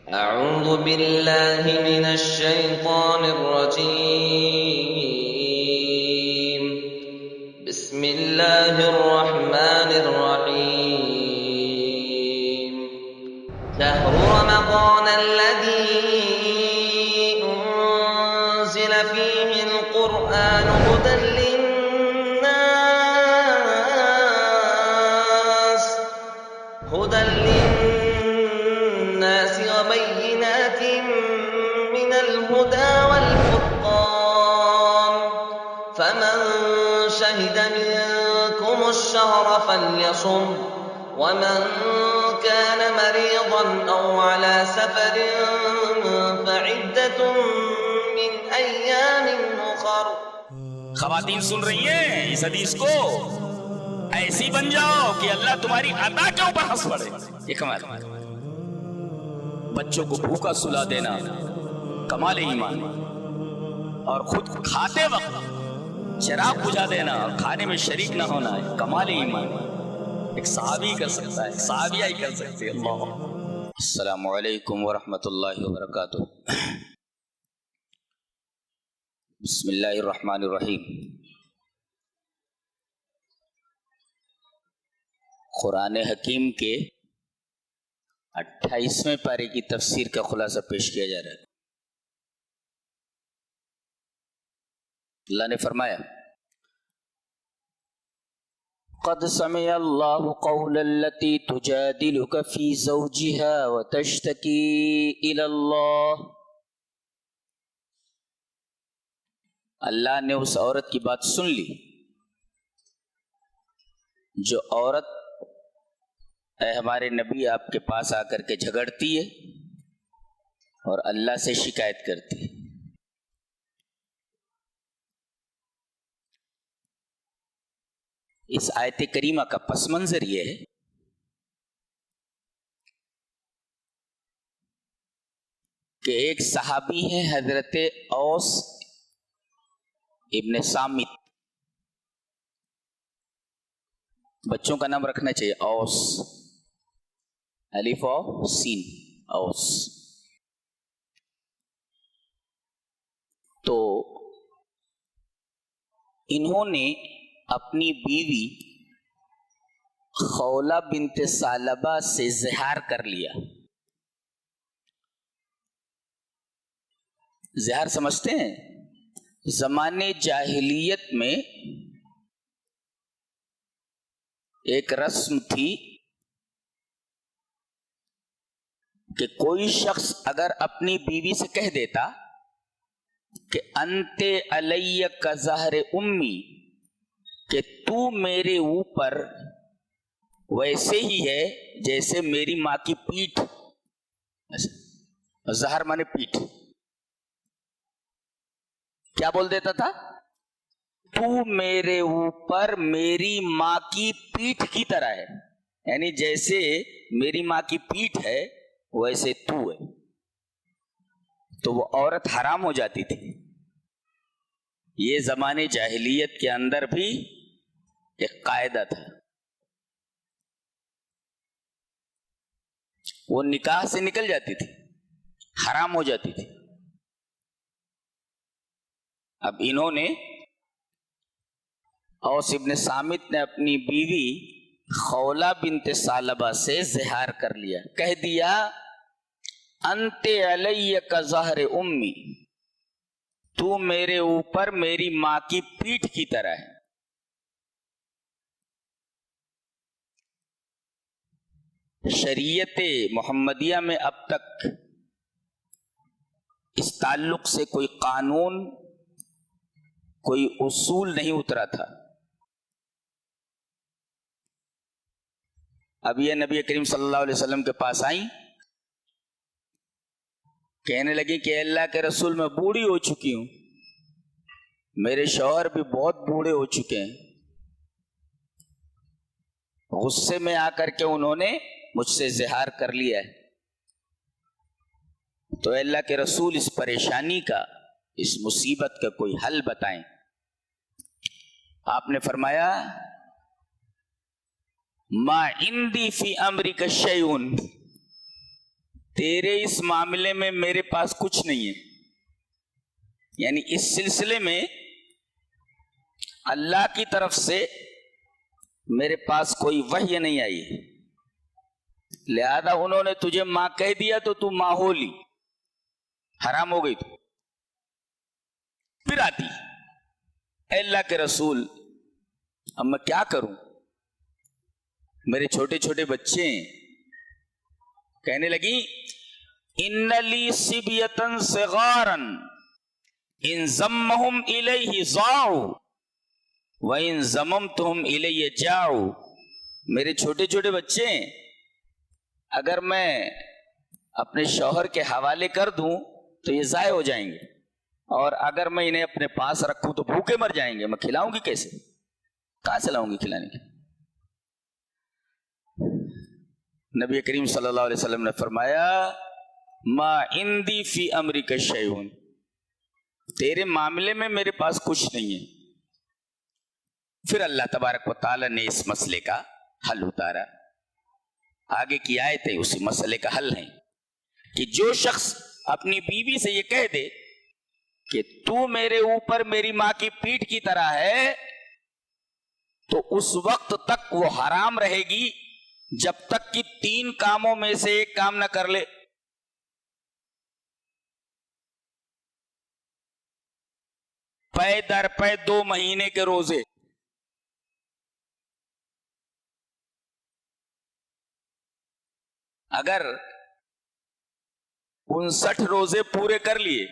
أعوذ بالله من الشيطان الرجيم. بسم الله الرحمن الرحيم. شهر رمضان الذي أنزل فيه القرآن هدى للناس وبينات من الهدى والفرقان، فمن شهد منكم الشهر فليصم، ومن كان مريضا أو على سفر فعدة من أيام أخر. خواتین سن رہی ہیں اس حدیث کو؟ ایسی بن جاؤ کہ اللہ تمہاری عطا کے اوپر ہنس پڑے. یہ کمال. بچوں کو بھوکا سلا دینا کمال ایمان، اور خود کھاتے وقت چراغ بجھا دینا اور کھانے میں شریک نہ ہونا ہے کمال ایمان. ایک صحابی کر سکتا ہے، صحابیہ ہی کر سکتے ہیں. اللہ. السلام علیکم ورحمۃ اللہ وبرکاتہ. بسم اللہ الرحمن الرحیم. قرآن حکیم کے 28ویں پارے کی تفسیر کا خلاصہ پیش کیا جا رہا ہے. اللہ نے فرمایا قد سمع اللہ قول التی تجادلک فی زوجها وتشتکی الی اللہ. اللہ نے اس عورت کی بات سن لی جو عورت اے ہمارے نبی آپ کے پاس آ کر کے جھگڑتی ہے اور اللہ سے شکایت کرتی ہے. اس آیت کریمہ کا پس منظر یہ ہے کہ ایک صحابی ہے حضرت اوس ابن صامت. بچوں کا نام رکھنا چاہیے اوس، الف و سین، اوس. تو انہوں نے اپنی بیوی خولہ بنت ثعلبہ سے زہار کر لیا. زہار سمجھتے ہیں؟ زمانے جاہلیت میں ایک رسم تھی کہ کوئی شخص اگر اپنی بیوی سے کہہ دیتا کہ انت علی کا ظہر امی، کہ تو میرے اوپر ویسے ہی ہے جیسے میری ماں کی پیٹھ. ظہر مانے پیٹھ. کیا بول دیتا تھا؟ تو میرے اوپر میری ماں کی پیٹھ کی طرح ہے، یعنی جیسے میری ماں کی پیٹھ ہے ویسے تو ہے. تو وہ عورت حرام ہو جاتی تھی. یہ زمانے جاہلیت کے اندر بھی ایک قاعدہ تھا. وہ نکاح سے نکل جاتی تھی، حرام ہو جاتی تھی. اب انہوں نے اوس ابن صامت نے اپنی بیوی خولہ بنت ثعلبہ سے زہار کر لیا. کہہ دیا انت علی کا ظہر امی، تو میرے اوپر میری ماں کی پیٹھ کی طرح ہے. شریعت محمدیہ میں اب تک اس تعلق سے کوئی قانون، کوئی اصول نہیں اترا تھا. اب یہ نبی کریم صلی اللہ علیہ وسلم کے پاس آئیں، کہنے لگی کہ اللہ کے رسول میں بوڑھی ہو چکی ہوں، میرے شوہر بھی بہت بوڑھے ہو چکے ہیں. غصے میں آ کر کے انہوں نے مجھ سے زہار کر لیا ہے. تو اللہ کے رسول اس پریشانی کا، اس مصیبت کا کوئی حل بتائیں. آپ نے فرمایا ما عندی فی امرک شیء، تیرے اس معاملے میں میرے پاس کچھ نہیں ہے، یعنی اس سلسلے میں اللہ کی طرف سے میرے پاس کوئی وحی نہیں آئی ہے، لہذا انہوں نے تجھے ماں کہہ دیا تو تو ماں ہو لی، حرام ہو گئی تو۔ پھر آتی، اے اللہ کے رسول اب میں کیا کروں، میرے چھوٹے چھوٹے بچے ہیں۔ کہنے لگی ان لی صبیۃ صغارا ان ضمہم الیہ ضاعوا وان ضممتہم الیہ جاعوا، میرے چھوٹے چھوٹے بچے ہیں، اگر میں اپنے شوہر کے حوالے کر دوں تو یہ ضائع ہو جائیں گے، اور اگر میں انہیں اپنے پاس رکھوں تو بھوکے مر جائیں گے، میں کھلاؤں گی کیسے، کہاں سے لاؤں گی کھلانے کے؟ نبی کریم صلی اللہ علیہ وسلم نے فرمایا ما عندی فی امرک شیء، تیرے معاملے میں میرے پاس کچھ نہیں ہے۔ پھر اللہ تبارک و تعالی نے اس مسئلے کا حل اتارا، آگے کی آیتیں اسی مسئلے کا حل ہیں کہ جو شخص اپنی بیوی سے یہ کہہ دے کہ تو میرے اوپر میری ماں کی پیٹھ کی طرح ہے، تو اس وقت تک وہ حرام رہے گی جب تک کہ 3 کاموں میں سے ایک کام نہ کر لے۔ پے در پے 2 مہینے کے روزے، اگر 59 روزے پورے کر لیے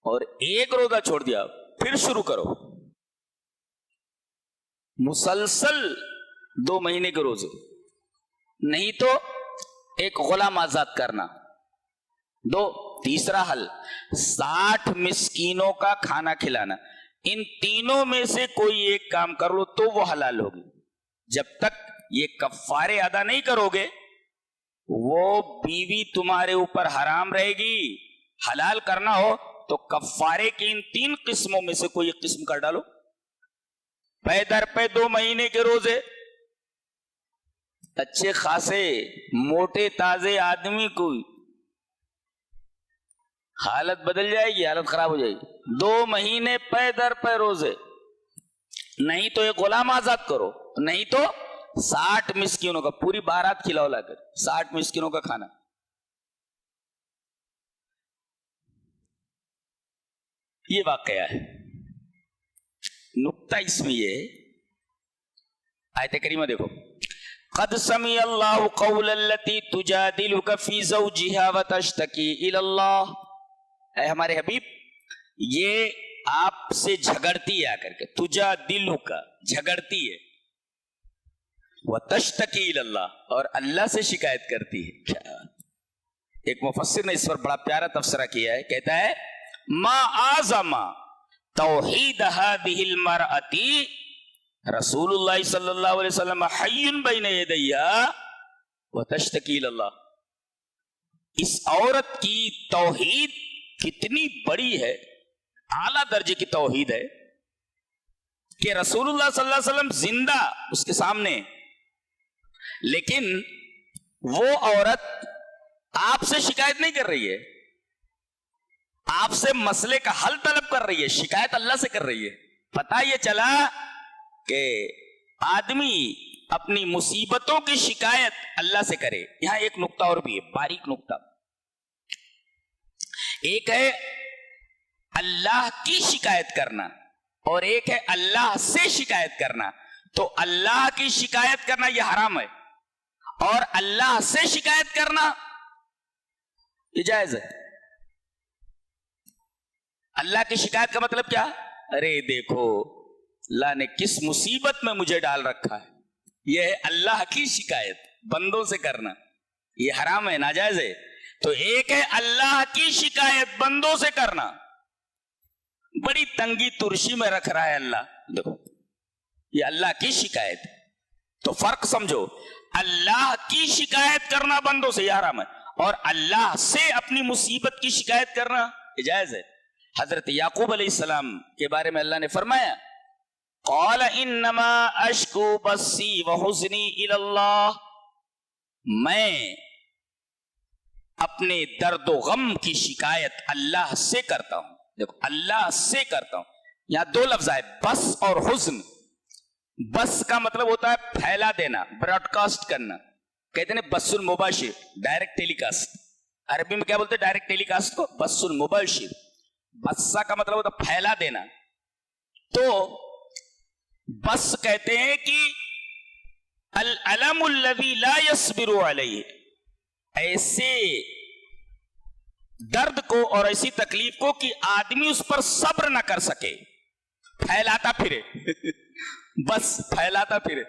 اور ایک روزہ چھوڑ دیا، پھر شروع کرو، مسلسل 2 مہینے کے روزے، نہیں تو ایک غلام آزاد کرنا۔ 2، تیسرا حل 60 مسکینوں کا کھانا کھلانا۔ ان تینوں میں سے کوئی ایک کام کر لو تو وہ حلال ہوگی۔ جب تک یہ کفارے ادا نہیں کرو گے وہ بیوی تمہارے اوپر حرام رہے گی۔ حلال کرنا ہو تو کفارے کی ان 3 قسموں میں سے کوئی ایک قسم کر ڈالو۔ پے در پے 2 مہینے کے روزے، اچھے خاصے موٹے تازے آدمی کو حالت بدل جائے گی، حالت خراب ہو جائے گی۔ 2 مہینے پے در پے روزے، نہیں تو ایک غلام آزاد کرو، نہیں تو 60 مسکینوں کا، پوری بارات کھلاؤ لا کر 60 مسکینوں کا کھانا۔ یہ واقعہ ہے۔ نکتہ اس میں یہ آیت کریمہ دیکھو، قد سمع اللہ قول التی تجادلک فی زوجہا وتشتکی الی اللہ، اے ہمارے حبیب یہ آپ سے جھگڑتی ہے، آ کر کے تجادلک جھگڑتی ہے، وتشتکی الی اللہ اور اللہ سے شکایت کرتی ہے۔ کیا ایک مفسر نے اس پر بڑا پیارا تبصرہ کیا ہے، کہتا ہے ما اعظم توحید هذه المرأة رسول اللہ صلی اللہ علیہ وسلم حی بین یدیہا وتشتکی الی اللہ، اس عورت کی توحید کتنی بڑی ہے، اعلیٰ درجے کی توحید ہے کہ رسول اللہ صلی اللہ علیہ وسلم زندہ اس کے سامنے، لیکن وہ عورت آپ سے شکایت نہیں کر رہی ہے، آپ سے مسئلے کا حل طلب کر رہی ہے، شکایت اللہ سے کر رہی ہے۔ پتہ یہ چلا کہ آدمی اپنی مصیبتوں کی شکایت اللہ سے کرے۔ یہاں ایک نقطہ اور بھی ہے، باریک نقطہ، ایک ہے اللہ کی شکایت کرنا اور ایک ہے اللہ سے شکایت کرنا۔ تو اللہ کی شکایت کرنا یہ حرام ہے، اور اللہ سے شکایت کرنا یہ جائز ہے۔ اللہ کی شکایت کا مطلب کیا؟ ارے دیکھو اللہ نے کس مصیبت میں مجھے ڈال رکھا ہے، یہ ہے اللہ کی شکایت بندوں سے کرنا، یہ حرام ہے، ناجائز ہے۔ تو ایک ہے اللہ کی شکایت بندوں سے کرنا، بڑی تنگی ترشی میں رکھ رہا ہے اللہ، دیکھو یہ اللہ کی شکایت، تو فرق سمجھو، اللہ کی شکایت کرنا بندوں سے یہ حرام ہے، اور اللہ سے اپنی مصیبت کی شکایت کرنا یہ جائز ہے۔ حضرت یعقوب علیہ السلام کے بارے میں اللہ نے فرمایا قال انما اشکو بثی وحزنی الی اللہ، میں اپنے درد و غم کی شکایت اللہ سے کرتا ہوں. دیکھو اللہ سے کرتا ہوں, یہاں دو لفظ آئے, بس اور حزن. بس کا مطلب ہوتا ہے پھیلا دینا, براڈ کاسٹ کرنا, کہتے ہیں بس المباشر, ڈائریکٹ ٹیلی کاسٹ. عربی میں کیا بولتے ہیں ڈائریکٹ ٹیلی کاسٹ کو؟ بس المباشر. بسا کا مطلب ہوتا ہے پھیلا دینا. تو بس کہتے ہیں کہ الالم الذی لا یصبر علیہ, ایسے درد کو اور ایسی تکلیف کو کہ آدمی اس پر صبر نہ کر سکے, پھیلاتا پھرے. بس پھیلاتا پھرے,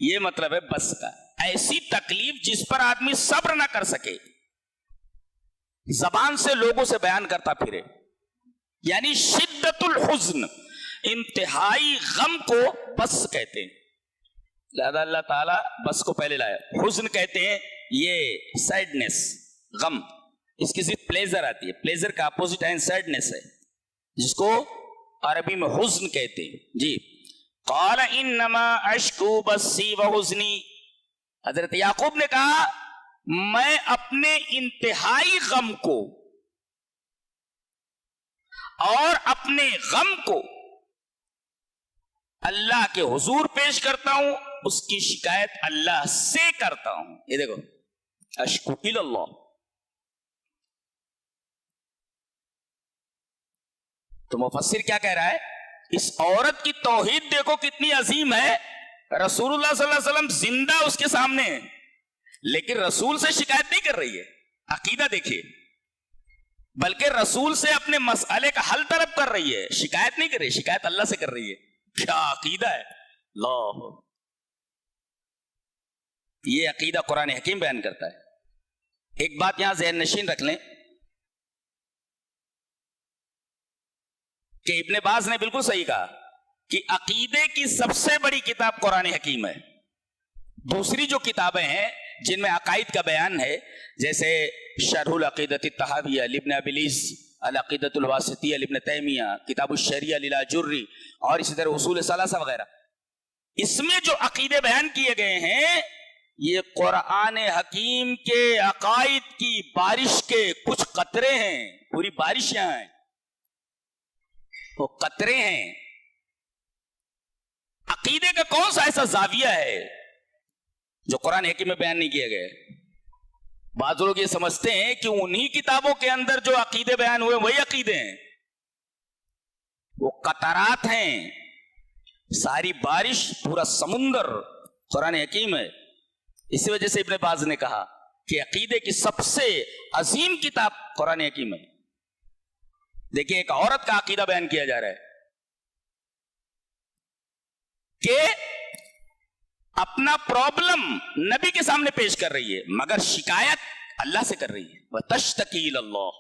یہ مطلب ہے بس کا. ایسی تکلیف جس پر آدمی صبر نہ کر سکے, زبان سے لوگوں سے بیان کرتا پھرے, یعنی شدت الحزن, انتہائی غم کو بس کہتے ہیں. لہذا اللہ تعالیٰ بس کو پہلے لایا. حزن کہتے ہیں یہ سیڈنس, غم. اس کی صرف پلیزر آتی ہے, پلیزر کا اپوزٹ ہے سیڈنس ہے, جس کو عربی میں حزن کہتے ہیں. جی, قال انما اشکو بسی وحزنی, حضرت یعقوب نے کہا میں اپنے انتہائی غم کو اور اپنے غم کو اللہ کے حضور پیش کرتا ہوں, اس کی شکایت اللہ سے کرتا ہوں. یہ دیکھو, اشکو الی اللہ. تو مفسر کیا کہہ رہا ہے, اس عورت کی توحید دیکھو کتنی عظیم ہے. رسول اللہ صلی اللہ علیہ وسلم زندہ اس کے سامنے ہیں, لیکن رسول سے شکایت نہیں کر رہی ہے. عقیدہ دیکھیے, بلکہ رسول سے اپنے مسئلے کا حل طلب کر رہی ہے, شکایت نہیں کر رہی, شکایت اللہ سے کر رہی ہے. کیا عقیدہ ہے, اللہ. یہ عقیدہ قرآن حکیم بیان کرتا ہے. ایک بات یہاں ذہن نشین رکھ لیں کہ ابن باز نے بالکل صحیح کہا کہ عقیدے کی سب سے بڑی کتاب قرآن حکیم ہے. دوسری جو کتابیں ہیں جن میں عقائد کا بیان ہے, جیسے شرح العقیدۃ الطحاویہ لابن ابی العز, العقیدۃ الواسطیہ لابن تیمیہ, کتاب الشریعہ للاجری, اور اسی طرح اصول ثلاثہ وغیرہ, اس میں جو عقیدے بیان کیے گئے ہیں یہ قرآن حکیم کے عقائد کی بارش کے کچھ قطرے ہیں. پوری بارش یہاں ہے, وہ قطرے ہیں. عقیدے کا کون سا ایسا زاویہ ہے جو قرآن حکیم میں بیان نہیں کیا گیا؟ بعض لوگ یہ سمجھتے ہیں کہ انہی کتابوں کے اندر جو عقیدے بیان ہوئے وہی عقیدے ہیں. وہ قطرات ہیں, ساری بارش, پورا سمندر قرآن حکیم ہے. اسی وجہ سے ابن باز نے کہا کہ عقیدے کی سب سے عظیم کتاب قرآن حکیم ہے. دیکھیں, ایک عورت کا عقیدہ بیان کیا جا رہا ہے کہ اپنا پرابلم نبی کے سامنے پیش کر رہی ہے, مگر شکایت اللہ سے کر رہی ہے. وَتَشْتَكِي إِلَى اللَّهِ.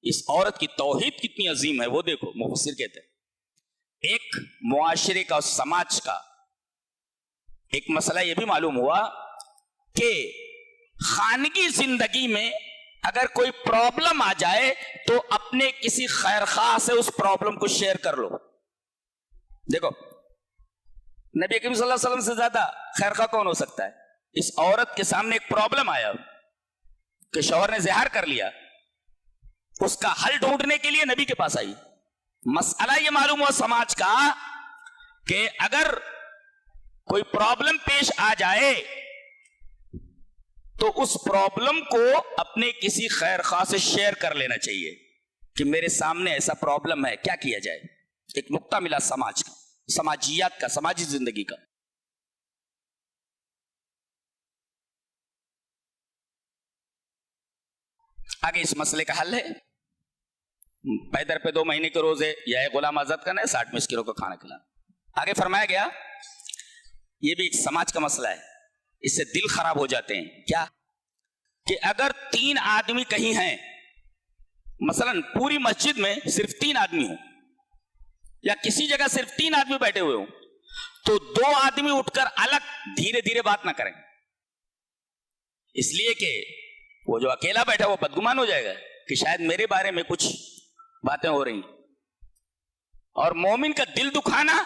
اس عورت کی توحید کتنی عظیم ہے وہ دیکھو. مفسر کہتے ہیں ایک معاشرے کا, سماج کا ایک مسئلہ یہ بھی معلوم ہوا کہ خانگی زندگی میں اگر کوئی پرابلم آ جائے تو اپنے کسی خیر خواہ سے اس پرابلم کو شیئر کر لو. دیکھو, نبی کریم صلی اللہ علیہ وسلم سے زیادہ خیر خواہ کون ہو سکتا ہے؟ اس عورت کے سامنے ایک پرابلم آیا کہ شوہر نے زہار کر لیا, اس کا حل ڈھونڈنے کے لیے نبی کے پاس آئی. مسئلہ یہ معلوم ہوا سماج کا کہ اگر کوئی پرابلم پیش آ جائے تو اس پرابلم کو اپنے کسی خیر خواہ سے شیئر کر لینا چاہیے کہ میرے سامنے ایسا پرابلم ہے, کیا کیا جائے. ایک نقطہ ملا سماج کا, سماجیات کا, سماجی زندگی کا. آگے اس مسئلے کا حل ہے, پیدر پہ 2 مہینے کے روزے یا ایک غلام آزاد کرنا ہے, 60 مسکینوں کو کھانا کھلانا. آگے فرمایا گیا یہ بھی ایک سماج کا مسئلہ ہے, اس سے دل خراب ہو جاتے ہیں. کیا کہ اگر 3 آدمی کہیں ہیں, مثلا پوری مسجد میں صرف 3 آدمی ہوں یا کسی جگہ صرف 3 آدمی بیٹھے ہوئے ہوں, تو 2 آدمی اٹھ کر الگ دھیرے دھیرے بات نہ کریں, اس لیے کہ وہ جو اکیلا بیٹھا وہ بدگمان ہو جائے گا کہ شاید میرے بارے میں کچھ باتیں ہو رہی. اور مومن کا دل دکھانا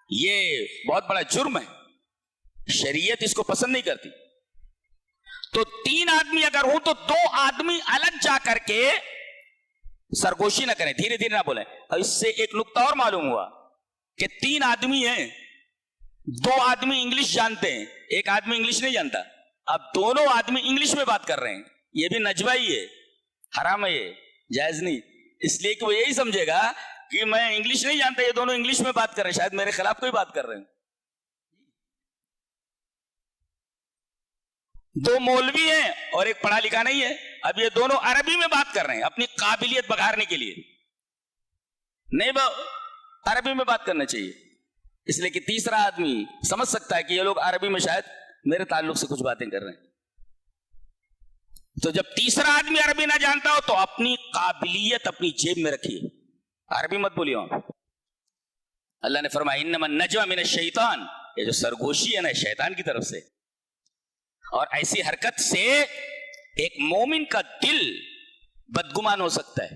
یہ بہت بڑا جرم ہے, شریعت اس کو پسند نہیں کرتی. تو 3 آدمی اگر ہوں تو 2 آدمی الگ جا کر کے سرگوشی نہ کریں, دھیرے دھیرے نہ بولیں. اور اس سے ایک نقطہ اور معلوم ہوا کہ 3 آدمی ہیں, 2 آدمی انگلش جانتے ہیں, 1 آدمی انگلش نہیں جانتا. اب دونوں آدمی انگلش میں بات کر رہے ہیں, یہ بھی نجوہ ہی ہے, حرام ہے, یہ جائز نہیں. اس لیے کہ وہ یہی سمجھے گا کہ میں انگلش نہیں جانتا, یہ دونوں انگلش میں بات کر رہے ہیں, شاید میرے خلاف کوئی بات کر رہے ہیں. 2 مولوی ہیں اور ایک پڑھا لکھا نہیں ہے. اب یہ دونوں عربی میں بات کر رہے ہیں اپنی قابلیت بگاڑنے کے لیے. نہیں عربی میں بات کرنا چاہیے, اس لیے کہ تیسرا آدمی سمجھ سکتا ہے کہ یہ لوگ عربی میں شاید میرے تعلق سے کچھ باتیں کر رہے ہیں. تو جب تیسرا آدمی عربی نہ جانتا ہو تو اپنی قابلیت اپنی جیب میں رکھیے, عربی مت بولیے. اللہ نے فرمایا انما النجوى من الشیطان, یہ جو سرگوشی ہے نا شیطان کی طرف سے. اور ایسی حرکت سے ایک مومن کا دل بدگمان ہو سکتا ہے,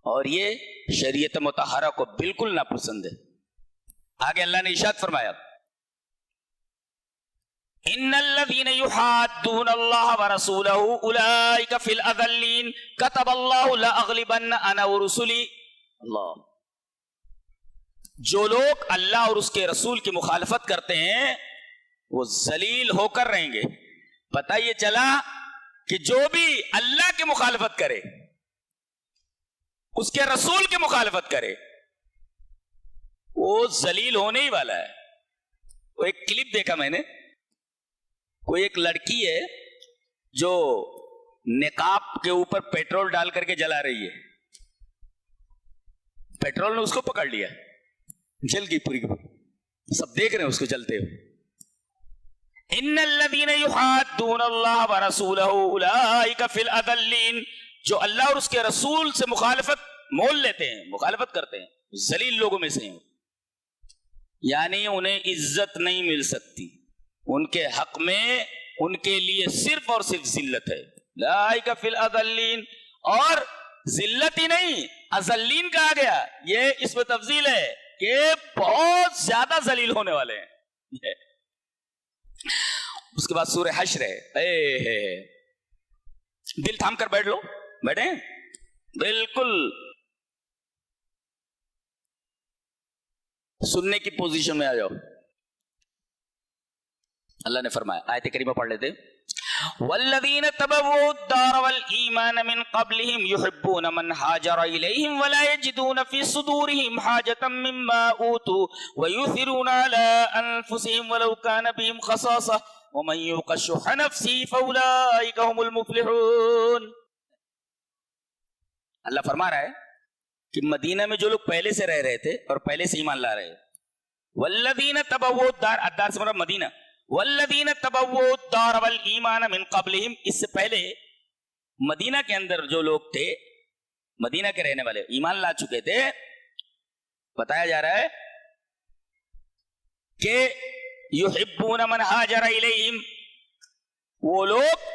اور یہ شریعت مطہرہ کو بالکل ناپسند ہے. آگے اللہ نے ارشاد فرمایا ان الذين يحادون الله ورسوله اولئك في الاذلين كتب الله لاغلبن انا ورسلي. اللہ, جو لوگ اللہ اور اس کے رسول کی مخالفت کرتے ہیں وہ ذلیل ہو کر رہیں گے. پتہ یہ چلا کہ جو بھی اللہ کی مخالفت کرے, اس کے رسول کی مخالفت کرے, وہ ذلیل ہونے ہی والا ہے. وہ ایک کلپ دیکھا میں نے, کوئی ایک لڑکی ہے جو نقاب کے اوپر پیٹرول ڈال کر کے جلا رہی ہے, پیٹرول نے اس کو پکڑ لیا, جل گئی پوری, سب دیکھ رہے ہیں اس کو جلتے ہوئے. ان الذين يحادون الله ورسوله اولئك في الاذلين, جو اللہ اور اس کے رسول سے مخالفت مول لیتے ہیں, مخالفت کرتے ہیں, ذلیل لوگوں میں سے ہیں. یعنی انہیں عزت نہیں مل سکتی, ان کے حق میں ان کے لیے صرف اور صرف ذلت ہے. اولئک فی الاذلین, اور ذلت ہی نہیں اذلین کہا گیا, یہ اس میں تفضیل ہے کہ بہت زیادہ ذلیل ہونے والے ہیں. اس کے بعد سورہ حشر ہے. دل تھام کر بیٹھ لو, بیٹھیں بالکل سننے کی پوزیشن میں آ جاؤ. اللہ نے فرمایا, آیت کریمہ پڑھ لیتے. والذین تبوؤوا الدار والایمان من قبلهم يحبون من هاجر الیہم ولا یجدون فی صدورهم حاجة مما اوتوا ویؤثرون علی انفسهم ولو کان بهم خصاصة ومن یوق شح نفسه فاولئک هم المفلحون. اللہ فرما رہا ہے کہ مدینہ میں جو لوگ پہلے سے رہ رہے تھے اور پہلے سے ایمان لا رہے, والذین تبوؤوا الدار, الدار سے مراد مدینہ, والذین تبوؤوا الدار والایمان من قبلہم, اس سے پہلے مدینہ کے اندر جو لوگ تھے, مدینہ کے رہنے والے ایمان لا چکے تھے, بتایا جا رہا ہے کہ یحبون من ہاجر الیہم, وہ لوگ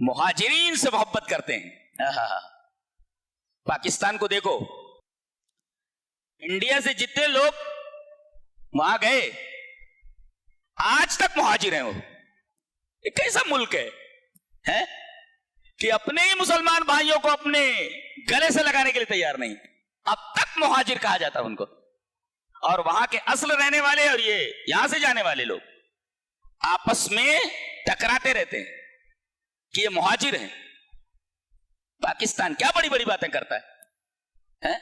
مہاجرین سے محبت کرتے ہیں. پاکستان کو دیکھو, انڈیا سے جتنے لوگ وہاں گئے آج تک مہاجر ہیں. وہ ایک کیسا ملک ہے کہ اپنے ہی مسلمان بھائیوں کو اپنے گلے سے لگانے کے لیے تیار نہیں, اب تک مہاجر کہا جاتا ہے ان کو. اور وہاں کے اصل رہنے والے اور یہ یہاں سے جانے والے لوگ آپس میں ٹکراتے رہتے ہیں کہ یہ مہاجر ہیں. پاکستان کیا بڑی بڑی باتیں کرتا ہے,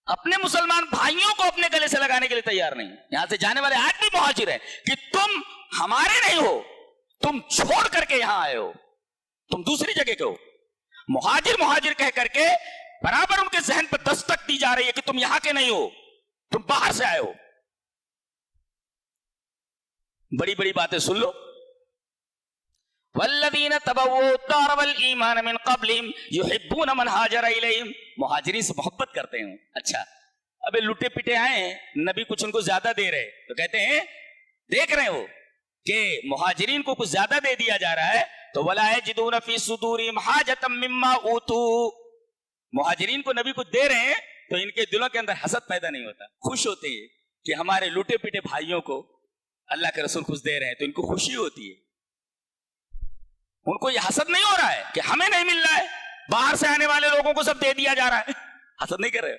اپنے مسلمان بھائیوں کو اپنے گلے سے لگانے کے لیے تیار نہیں. یہاں سے جانے والے آج بھی مہاجر ہیں کہ تم ہمارے نہیں ہو, تم چھوڑ کر کے یہاں آئے ہو, تم دوسری جگہ کے ہو. مہاجر مہاجر کہہ کر کے برابر ان کے ذہن پہ دستک دی جا رہی ہے کہ تم یہاں کے نہیں ہو, تم باہر سے آئے ہو. بڑی بڑی باتیں سن لو. والذین تبوؤوا الدار والایمان من قبلہم یحبون من ہاجر الیہم, مہاجرین سے محبت کرتے ہیں. اچھا, ابے لٹے پٹے آئے ہیں, نبی کچھ ان کو زیادہ دے رہے تو کہتے ہیں دیکھ رہے ہو کہ مہاجرین کو کچھ زیادہ دے دیا جا رہا ہے تو ولا یجدون فی صدورہم حاجۃ مما اوتوا, مہاجرین کو نبی کچھ دے رہے ہیں تو ان کے دلوں کے اندر حسد پیدا نہیں ہوتا, خوش ہوتے ہیں کہ ہمارے لٹے پٹے بھائیوں کو اللہ کے رسول کچھ دے رہے ہیں تو ان کو خوشی ہوتی ہے. ان کو یہ حسد نہیں ہو رہا ہے کہ ہمیں نہیں مل رہا ہے, باہر سے آنے والے لوگوں کو سب دے دیا جا رہا ہے, حسد نہیں کر رہے.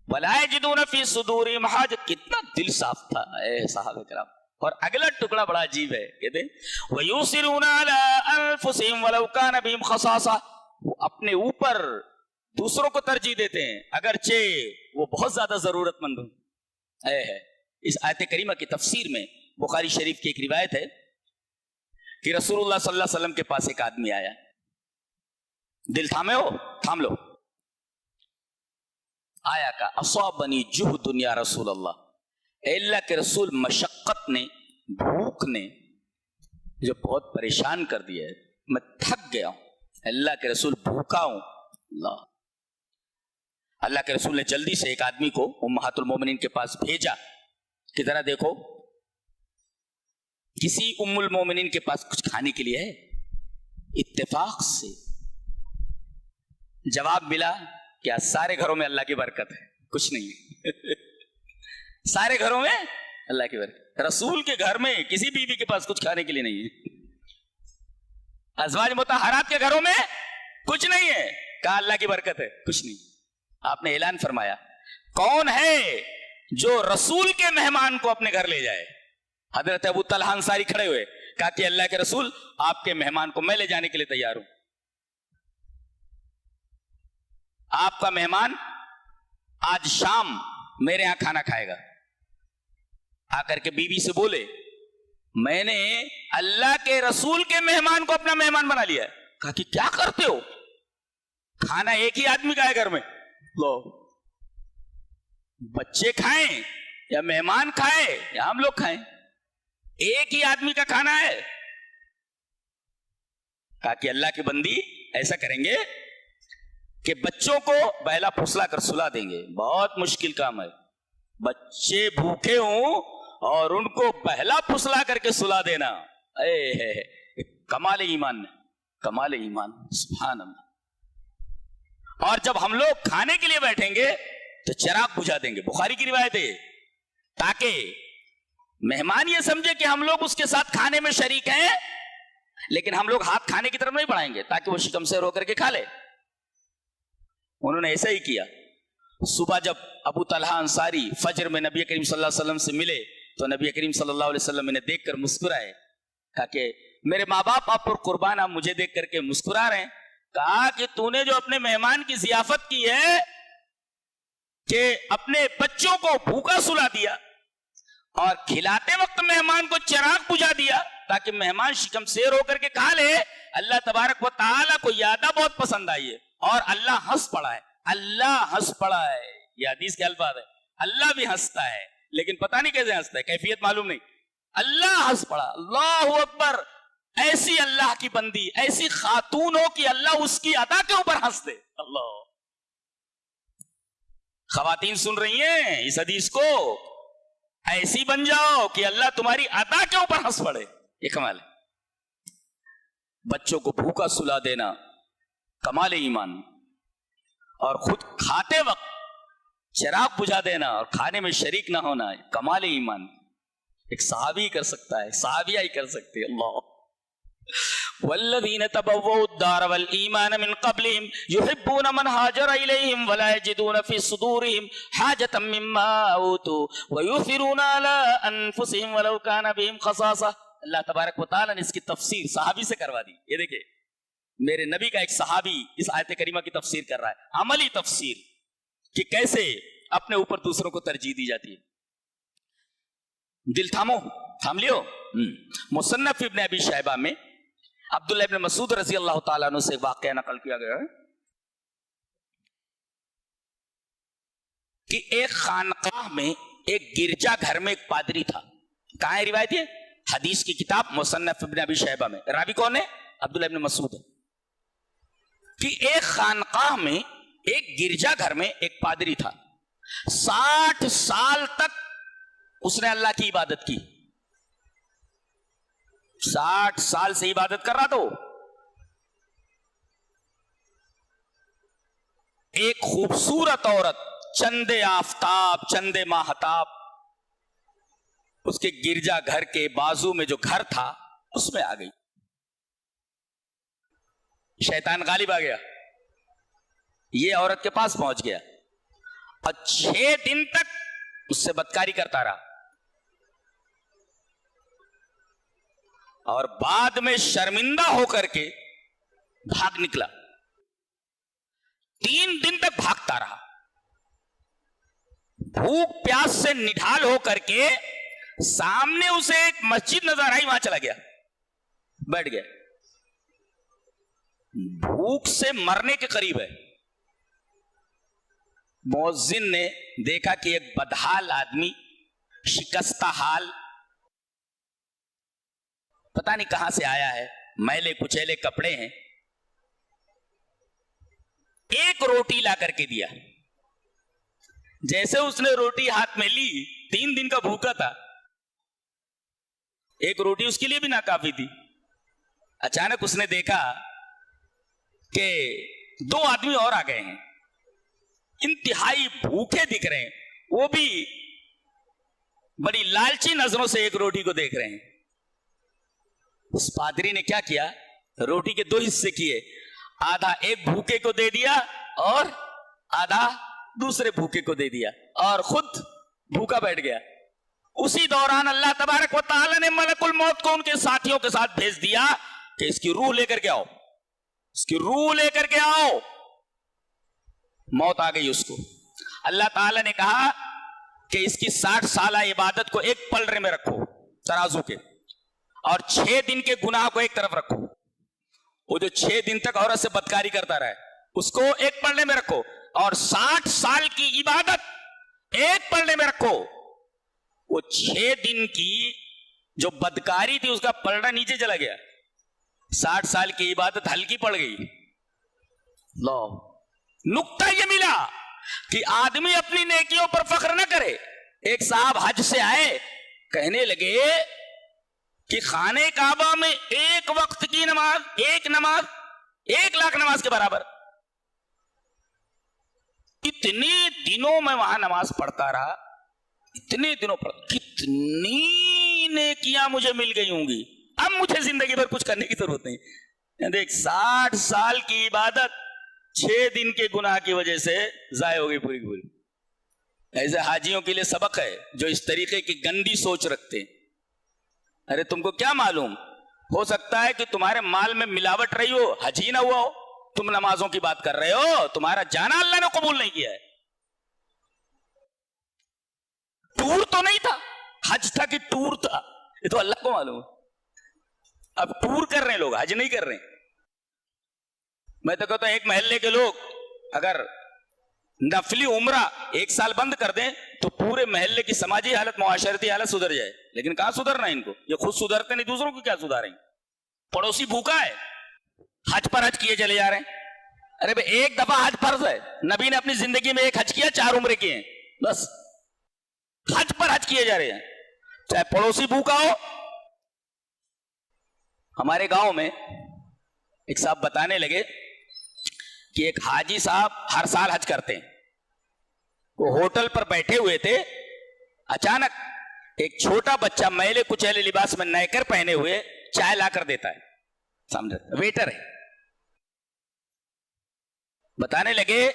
وَلَا يَجِدُونَ فِي صُدُورِهِمْ حَاجَةً, کتنا دل صاف تھا اے صحابہ کرام. اور اگلا ٹکڑا بڑا عجیب ہے, کہتے ہیں وَيُؤْثِرُونَ عَلَىٰ أَنفُسِهِمْ وَلَوْ كَانَ بِهِمْ خَصَاصَةٌ, وہ اپنے اوپر دوسروں کو ترجیح دیتے ہیں اگرچہ وہ بہت زیادہ ضرورت مند ہوں. اس آیت کریمہ کی تفسیر میں بخاری شریف کی ایک روایت ہے کہ رسول اللہ صلی اللہ علیہ وسلم کے پاس ایک آدمی آیا. دل تھامے ہو, تھام لو. آیا کا اصابنی جہد یا رسول اللہ, اے اللہ کے رسول مشقت نے, بھوک نے جو بہت پریشان کر دیا ہے, میں تھک گیا ہوں. اللہ کے رسول بھوکا ہوں. اللہ کے رسول نے جلدی سے ایک آدمی کو امہات المومنین کے پاس بھیجا کہ ذرا دیکھو کسی ام المومنین کے پاس کچھ کھانے کے لیے ہے. اتفاق سے جواب ملا کیا سارے گھروں میں اللہ کی برکت ہے, کچھ نہیں ہے. سارے گھروں میں اللہ کی برکت. رسول کے گھر میں کسی بیوی کے پاس کچھ کھانے کے لیے نہیں ہے. ازواج مطہرات کے گھروں میں کچھ نہیں ہے. کہا اللہ کی برکت ہے, کچھ نہیں. آپ نے اعلان فرمایا کون ہے جو رسول کے مہمان کو اپنے گھر لے جائے. حضرت ابو طلحہ انصاری کھڑے ہوئے, کہا کہ اللہ کے رسول آپ کے مہمان کو میں لے جانے کے لیے تیار ہوں. آپ کا مہمان آج شام میرے ہاں کھانا کھائے گا. آ کر کے بیوی سے بولے میں نے اللہ کے رسول کے مہمان کو اپنا مہمان بنا لیا ہے. کہا کہ کیا کرتے ہو, کھانا ایک ہی آدمی کا ہے گھر میں, لو بچے کھائیں یا مہمان کھائے یا ہم لوگ کھائیں, ایک ہی آدمی کا کھانا ہے. کہا کہ اللہ کی بندی ایسا کریں گے کہ بچوں کو بہلا پھسلا کر سلا دیں گے. بہت مشکل کام ہے, بچے بھوکے ہوں اور ان کو بہلا پھسلا کر کے سلا دینا. کمال ایمان, کمال ایمان, سبحان اللہ. اور جب ہم لوگ کھانے کے لیے بیٹھیں گے تو چراغ بجھا دیں گے. بخاری کی روایت ہے, تاکہ مہمان یہ سمجھے کہ ہم لوگ اس کے ساتھ کھانے میں شریک ہیں, لیکن ہم لوگ ہاتھ کھانے کی طرف نہیں بڑھائیں گے تاکہ وہ شکم سے رو کر کے کھا لے. انہوں نے ایسا ہی کیا. صبح جب ابو طلحہ انصاری فجر میں نبی کریم صلی اللہ علیہ وسلم سے ملے تو نبی کریم صلی اللہ علیہ وسلم انہیں دیکھ کر مسکرائے. کہا کہ میرے ماں باپ آپ پر قربان, آپ مجھے دیکھ کر کے مسکرا رہے ہیں. کہا کہ تو نے جو اپنے مہمان کی ضیافت کی ہے کہ اپنے بچوں کو بھوکا سلا دیا اور کھلاتے وقت مہمان کو چراغ بجھا دیا تاکہ مہمان شکم سیر ہو کر کے کھا لے. اللہ تبارک و تعالیٰ کو یہ عادت بہت پسند آئی ہے اور اللہ ہنس پڑا ہے. اللہ ہنس پڑا ہے, یہ حدیث کے الفاظ ہے. اللہ بھی ہنستا ہے لیکن پتہ نہیں کیسے ہنستا ہے, کیفیت معلوم نہیں. اللہ ہنس پڑا. اللہ اکبر. ایسی اللہ کی بندی, ایسی خاتون ہو کہ اللہ اس کی ادا کے اوپر ہنس دے. اللہ. خواتین سن رہی ہیں اس حدیث کو, ایسی بن جاؤ کہ اللہ تمہاری ادا کے اوپر ہنس پڑے. یہ کمال ہے. بچوں کو بھوکا سلا دینا کمال ایمان, اور خود کھاتے وقت چراغ بجھا دینا اور کھانے میں شریک نہ ہونا کمال ایمان. ایک صحابی کر سکتا ہے, صحابیہ ہی کر سکتے ہیں. اللہ. والذین تبوؤوا الدار والایمان من قبلهم يحبون من هاجر الیہم ولا یجدون فی صدورهم حاجة مما اوتوا ويؤثرون على انفسهم ولو كان بهم خصاصة. اللہ تبارک و تعالیٰ نے اس کی تفسیر صحابی سے کروا دی. یہ دیکھیں میرے نبی کا ایک صحابی اس آیت کریمہ کی تفسیر کر رہا ہے, عملی تفسیر کہ کیسے اپنے اوپر دوسروں کو ترجیح دی جاتی ہے. دل تھامو, تھام لیو. مصنف ابن ابی شیبہ میں عبداللہ ابن مسعود رضی اللہ تعالیٰ عنہ سے واقعہ نقل کیا گیا ہے کہ ایک خانقاہ میں, ایک گرجا گھر میں ایک پادری تھا. کہاں ہے روایت؟ ہے حدیث کی کتاب مصنف ابن ابی شیبہ میں. راوی کون ہے؟ عبداللہ ابن مسعود. کہ ایک خانقاہ میں, ایک گرجا گھر میں ایک پادری تھا. 60 سال تک اس نے اللہ کی عبادت کی. 60 سال سے عبادت کر رہا تو ایک خوبصورت عورت, چند آفتاب چند ماہتاب, اس کے گرجا گھر کے بازو میں جو گھر تھا اس میں آ گئی. شیطان غالب آ گیا, یہ عورت کے پاس پہنچ گیا اور 6 دن تک اس سے بدکاری کرتا رہا, اور بعد میں شرمندہ ہو کر کے بھاگ نکلا. 3 دن تک بھاگتا رہا, بھوک پیاس سے نڈھال ہو کر کے سامنے اسے ایک مسجد نظر آئی, وہاں چلا گیا, بیٹھ گیا. بھوک سے مرنے کے قریب ہے. مؤذن نے دیکھا کہ ایک بدحال آدمی, شکستہ حال, پتہ نہیں کہاں سے آیا ہے, میلے کچیلے کپڑے ہیں, ایک روٹی لا کر کے دیا. جیسے اس نے روٹی ہاتھ میں لی, 3 دن کا بھوکا تھا, ایک روٹی اس کے لیے بھی ناکافی تھی. اچانک اس نے دیکھا کہ 2 آدمی اور آ گئے ہیں, انتہائی بھوکے دکھ رہے ہیں, وہ بھی بڑی لالچی نظروں سے ایک روٹی کو دیکھ رہے ہیں. اس پادری نے کیا کیا, روٹی کے 2 حصے کیے, آدھا ایک بھوکے کو دے دیا اور آدھا دوسرے بھوکے کو دے دیا, اور خود بھوکا بیٹھ گیا. اسی دوران اللہ تبارک و تعالی نے ملک الموت کو ان کے ساتھیوں کے ساتھ بھیج دیا کہ اس کی روح لے کر کے آؤ, اس کی روح لے کر کے آؤ. موت آ گئی اس کو. اللہ تعالی نے کہا کہ اس کی 60 سالہ عبادت کو ایک پلڑے میں رکھو ترازو کے, اور 6 دن کے گناہ کو ایک طرف رکھو. وہ جو 6 دن تک عورت سے بدکاری کرتا رہا ہے اس کو ایک پلڑے میں رکھو, اور 60 سال کی عبادت ایک پلڑے میں رکھو. وہ 6 دن کی جو بدکاری تھی اس کا پلڑا نیچے چلا گیا, 60 سال کی عبادت ہلکی پڑ گئی. لو, نقطہ یہ ملا کہ آدمی اپنی نیکیوں پر فخر نہ کرے. ایک صاحب حج سے آئے, کہنے لگے کہ خانہ کعبہ میں ایک وقت کی نماز, ایک نماز 1 لاکھ نماز کے برابر. اتنے دنوں میں وہاں نماز پڑھتا رہا, اتنے دنوں پر کتنی نیکیاں مجھے مل گئی ہوں گی, اب مجھے زندگی بھر کچھ کرنے کی ضرورت نہیں. دیکھ 60 سال کی عبادت 6 دن کے گناہ کی وجہ سے ضائع ہو گئی پوری کی پوری. ایسے حاجیوں کے لیے سبق ہے جو اس طریقے کی گندی سوچ رکھتے ہیں. ارے تم کو کیا معلوم, ہو سکتا ہے کہ تمہارے مال میں ملاوٹ رہی ہو, حج ہی نہ ہوا ہو, تم نمازوں کی بات کر رہے ہو, تمہارا جانا اللہ نے قبول نہیں کیا ہے. ٹور تو نہیں تھا, حج تھا کہ ٹور تھا, یہ تو اللہ کو معلوم. اب ٹور کر رہے ہیں لوگ, حج نہیں کر رہے ہیں. میں تو کہتا ہوں ایک محلے کے لوگ اگر نفلی عمرہ 1 سال بند کر دیں تو پورے محلے کی سماجی حالت, معاشرتی حالت سدھر جائے. لیکن کہاں سدھرنا ہے ان کو, یہ خود سدھرتے نہیں, دوسروں کو کیا سدھاریں. پڑوسی بھوکا ہے, حج پر حج کیے چلے جا رہے ہیں. ارے بھائی ایک دفعہ حج فرض ہے, نبی نے اپنی زندگی میں ایک حج کیا, 4 عمرے کیے ہیں, بس حج پر حج کیے جا رہے ہیں, چاہے پڑوسی بھوکا ہو. ہمارے گاؤں میں ایک صاحب بتانے لگے کہ ایک حاجی صاحب ہر سال حج کرتے ہیں. وہ ہوٹل پر بیٹھے ہوئے تھے, اچانک ایک چھوٹا بچہ میلے کچیلے لباس میں نیکر پہنے ہوئے چائے لا کر دیتا ہے, سامنے ویٹر ہے. بتانے لگے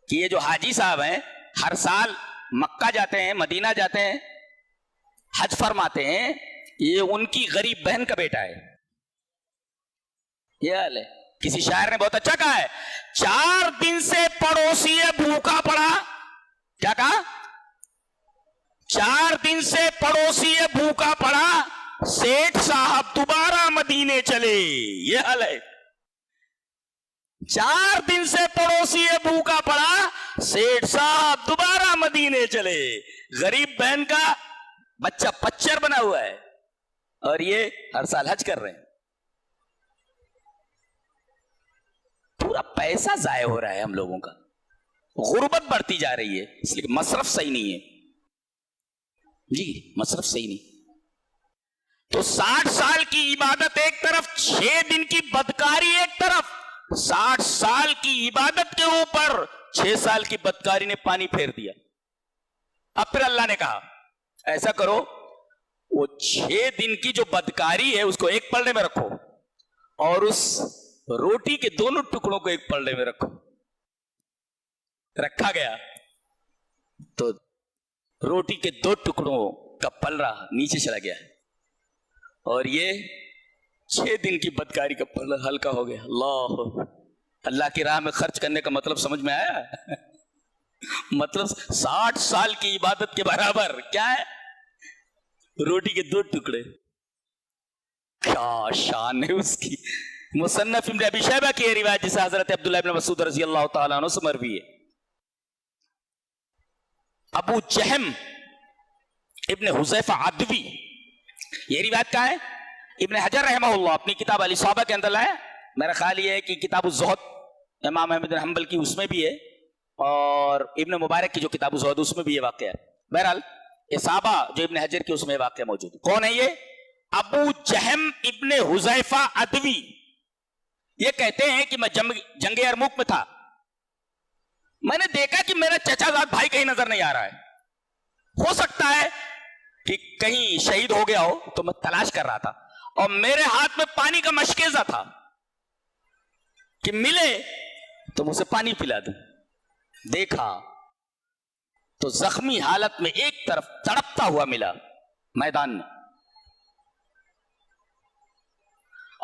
کہ یہ جو حاجی صاحب ہیں ہر سال مکہ جاتے ہیں, مدینہ جاتے ہیں, حج فرماتے ہیں, یہ ان کی غریب بہن کا بیٹا ہے. یہ حال ہے. کسی شاعر نے بہت اچھا کہا ہے, 4 دن سے پڑوسی بھوکا پڑا. کیا کہا؟ 4 دن سے پڑوسی بھوکا پڑا, سیٹھ صاحب دوبارہ مدینے چلے. یہ حال ہے. 4 دن سے پڑوسی بھوکا پڑا, سیٹھ صاحب دوبارہ مدینے چلے. غریب بہن کا بچہ پچر بنا ہوا ہے اور یہ ہر سال حج کر رہے ہیں. پورا پیسہ ضائع ہو رہا ہے ہم لوگوں کا, غربت بڑھتی جا رہی ہے, اس لیے مصرف صحیح نہیں ہے. جی مصرف صحیح نہیں. تو 60 سال کی عبادت ایک طرف, 6 دن کی بدکاری ایک طرف. 60 سال کی عبادت کے اوپر 6 سال کی بدکاری نے پانی پھیر دیا. اب پھر اللہ نے کہا ایسا کرو وہ 6 دن کی جو بدکاری ہے اس کو ایک پلڑے میں رکھو اور اس روٹی کے دونوں ٹکڑوں کو ایک پلڑے میں رکھو. رکھا گیا تو روٹی کے 2 ٹکڑوں کا پلڑا نیچے چلا گیا اور یہ 6 دن کی بدکاری کا پلڑا ہلکا ہو گیا. اللہ کی راہ میں خرچ کرنے کا مطلب سمجھ میں آیا؟ مطلب 60 سال کی عبادت کے برابر کیا ہے؟ روٹی کے 2 ٹکڑے. کیا شان ہے اس کی. مصنف ابن ابی شیبہ کی یہ روایت جسے حضرت عبداللہ ابن مسعود رضی اللہ تعالیٰ عنہ سے مروی ہے. ابو جہم ابن حذیفہ عدوی یہ روایت کا ہے. ابن حجر رحمہ اللہ اپنی کتاب الاصابہ کے اندر لائے. میرا خیال یہ ہے کہ کتاب الزہد امام احمد بن حنبل کی اس میں بھی ہے اور ابن مبارک کی جو کتاب الزہد اس میں بھی یہ واقعہ ہے. بہرحال اصابہ جو ابن حجر کی اس میں واقعہ موجود ہے. کون ہے یہ؟ ابو جہم ابن حذیفہ عدوی. یہ کہتے ہیں کہ میں جنگ یرموک میں تھا. میں نے دیکھا کہ میرا چچا زاد بھائی کہیں نظر نہیں آ رہا ہے. ہو سکتا ہے کہ کہیں شہید ہو گیا ہو تو میں تلاش کر رہا تھا اور میرے ہاتھ میں پانی کا مشکیزہ تھا کہ ملے تو مجھے پانی پلا دوں. دیکھا تو زخمی حالت میں ایک طرف تڑپتا ہوا ملا میدان میں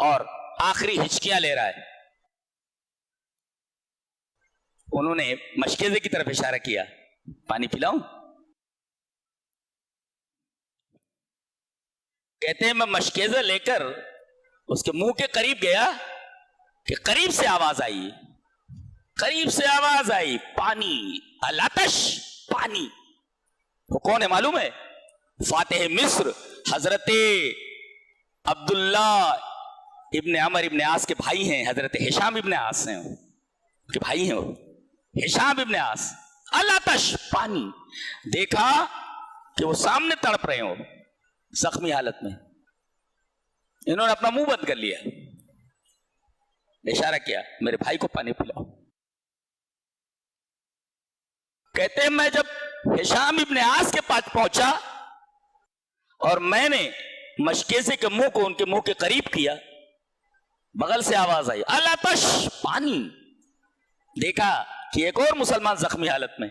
اور آخری ہچکیاں لے رہا ہے. انہوں نے مشکیزے کی طرف اشارہ کیا, پانی پلاؤں؟ کہتے ہیں میں مشکیزہ لے کر اس کے منہ کے قریب گیا کہ قریب سے آواز آئی, پانی, العطش, پانی. وہ کون ہے معلوم ہے؟ فاتح مصر حضرت عبداللہ ابن عمر ابن عاص کے بھائی ہیں, حضرت ہشام ابن عاص ہیں کہ بھائی ہیں وہ, ہشام ابن عاص. العطش, پانی. دیکھا کہ وہ سامنے تڑپ رہے ہو زخمی حالت میں. انہوں نے اپنا منہ بند کر لیا, اشارہ کیا میرے بھائی کو پانی پلاؤ. کہتے ہیں میں جب ہشام ابن عاص کے پاس پہنچا اور میں نے مشکیزے کے منہ کو ان کے منہ کے قریب کیا, بغل سے آواز آئی العطش, پانی. دیکھا کہ ایک اور مسلمان زخمی حالت میں.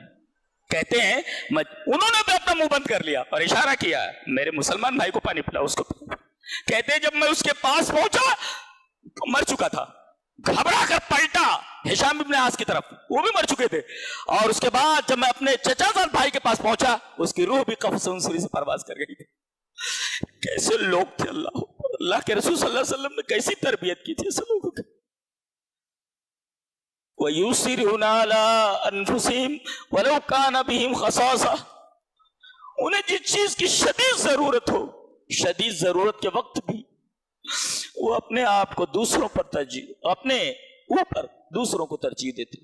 کہتے ہیں انہوں نے بھی اپنا منہ بند کر لیا اور اشارہ کیا میرے مسلمان بھائی کو پانی پلاؤ, اس کو. کہتے ہیں جب میں اس کے پاس پہنچا تو مر چکا تھا. گھبرا کر پلٹا ہشام ابن عاص کی طرف, وہ بھی مر چکے تھے. اور اس کے بعد جب میں اپنے چچا زاد بھائی کے پاس پہنچا اس کی روح بھی قفس انصری سے پرواز کر گئی تھی. کیسے لوگ تھے اللہ کے رسول صلی اللہ علیہ وسلم نے کیسی تربیت کی تھی ایسے لوگوں کی. وَيُسِرُونَ عَلَىٰ أَنفُسِهِمْ وَلَوْ كَانَ بِهِمْ خَصَاصَةٌ. انہیں جس چیز کی شدید ضرورت ہو, شدید ضرورت کے وقت بھی وہ اپنے آپ کو دوسروں پر ترجیح, اپنے اوپر دوسروں کو ترجیح دیتے.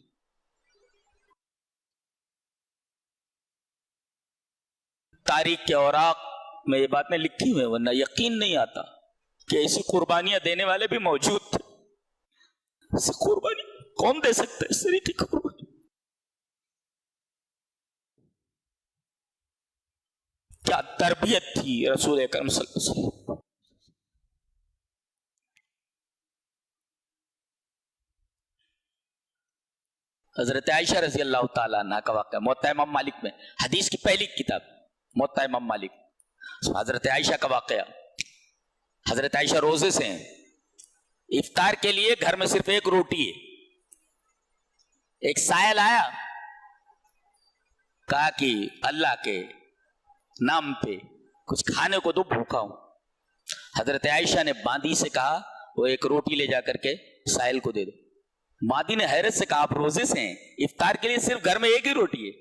تاریخ کے اوراق میں یہ باتیں لکھی ہوئی, ورنہ یقین نہیں آتا کہ ایسی قربانیاں دینے والے بھی موجود تھے. ایسی قربانی کون دے سکتا ہے, اس طریقے کی قربانی؟ کیا تربیت تھی رسول اکرم صلی اللہ علیہ وسلم. حضرت عائشہ رضی اللہ تعالیٰ عنہ کا واقعہ موطا امام مالک میں, حدیث کی پہلی کتاب موطا امام مالک. حضرت عائشہ کا واقعہ. حضرت عائشہ روزے سے ہیں, افطار کے لیے گھر میں صرف ایک روٹی ہے. ایک سائل آیا, کہا کہ اللہ کے نام پہ کچھ کھانے کو دو, بھوکا ہوں. حضرت عائشہ نے باندی سے کہا وہ ایک روٹی لے جا کر کے سائل کو دے دو. باندی نے حیرت سے کہا آپ روزے سے ہیں, افطار کے لیے صرف گھر میں ایک ہی روٹی ہے.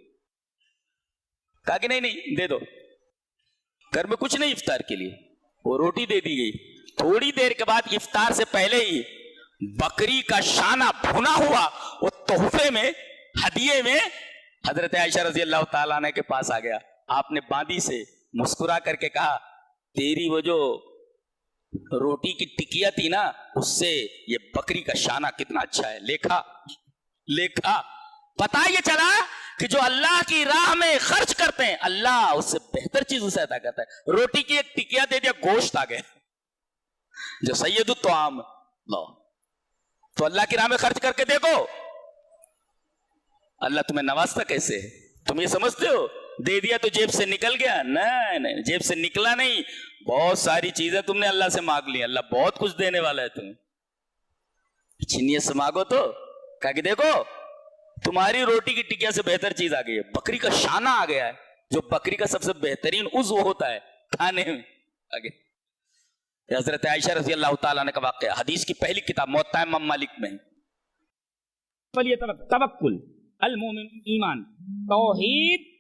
کہا کہ نہیں دے دو, گھر میں کچھ نہیں افطار کے لیے. وہ روٹی دے دی گئی. تھوڑی دیر کے بعد افطار سے پہلے ہی بکری کا شانہ بھنا ہوا وہ تحفے میں, ہدیے میں حضرت عائشہ رضی اللہ تعالیٰ عنہ کے پاس آ گیا. آپ نے باندی سے مسکرا کر کے کہا تیری وہ جو روٹی کی ٹکیا تھی نا, اس سے یہ بکری کا شانہ کتنا اچھا ہے, لے کھا. پتا یہ چلا کہ جو اللہ کی راہ میں خرچ کرتے ہیں اللہ اس سے بہتر چیز اسے عطا کرتا ہے. روٹی کی ایک ٹکیا دے دیا, گوشت آ گیا جو سید الطعام. تو اللہ کی راہ میں خرچ کر کے دیکھو اللہ تمہیں نوازتا کیسے ہے. تم یہ سمجھتے ہو دے دیا تو جیب سے نکل گیا؟ نہیں, جیب سے نکلا نہیں. بہت ساری چیزیں تم نے اللہ سے مانگ لی, اللہ بہت کچھ دینے والا ہے تمہیں. چھنیے سے مانگو تو کہا کہ دیکھو تمہاری روٹی کی ٹکیا سے بہتر چیز آ گئی ہے. بکری کا شانہ آ گیا ہے, جو بکری کا سب سے بہترین عضو ہوتا ہے کھانے میں آگے. حضرت عائشہ رضی اللہ تعالیٰ نے کا واقعہ حدیث کی پہلی کتاب موطا امام مالک میں. توکل المومن ایمان, توحید